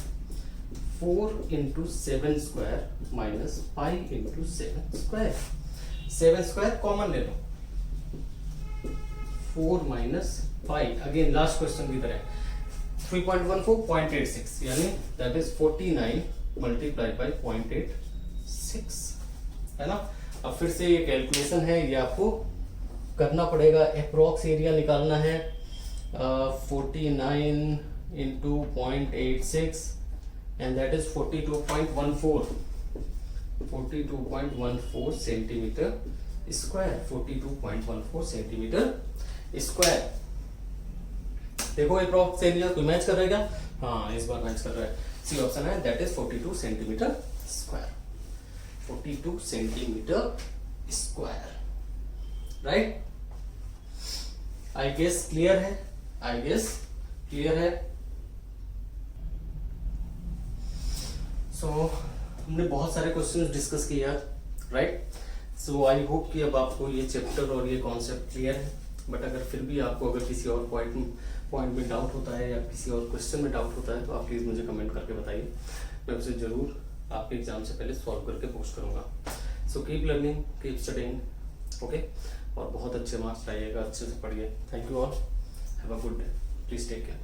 4 into 7 square minus pi into 7 square. 7 square common ले लो, 4 minus pi, again last question की तरह 3.14 0.86, यानी दैट इज 49 मल्टीप्लाई बाई 0.86, है ना। अब फिर से ये कैलकुलेशन है, ये आपको करना पड़ेगा, अप्रोक्स एरिया निकालना है 49 into 0.86 and that is 42.14 centimetre square, 42.14 centimetre square. देखो अप्रोक्स एरिया कोई मैच कर रहा है क्या? हाँ, इस बार मैच कर रहा है, सी ऑप्शन है, that is 42 centimetre square, 42 centimetre square, right. I guess clear है, आई गेस क्लियर है। सो हमने बहुत सारे क्वेश्चंस डिस्कस किए यार, राइट। सो आई होप कि अब आपको ये चैप्टर और ये कॉन्सेप्ट क्लियर है। बट अगर फिर भी आपको अगर किसी और पॉइंट में डाउट होता है या किसी और क्वेश्चन में डाउट होता है तो आप प्लीज़ मुझे कमेंट करके बताइए, मैं उसे ज़रूर आपके एग्जाम से पहले सॉल्व करके पोस्ट करूँगा। So keep learning, keep studying, okay, और बहुत अच्छे मार्क्स लाइएगा, अच्छे से पढ़िए। Thank you all, have a good day, please take care.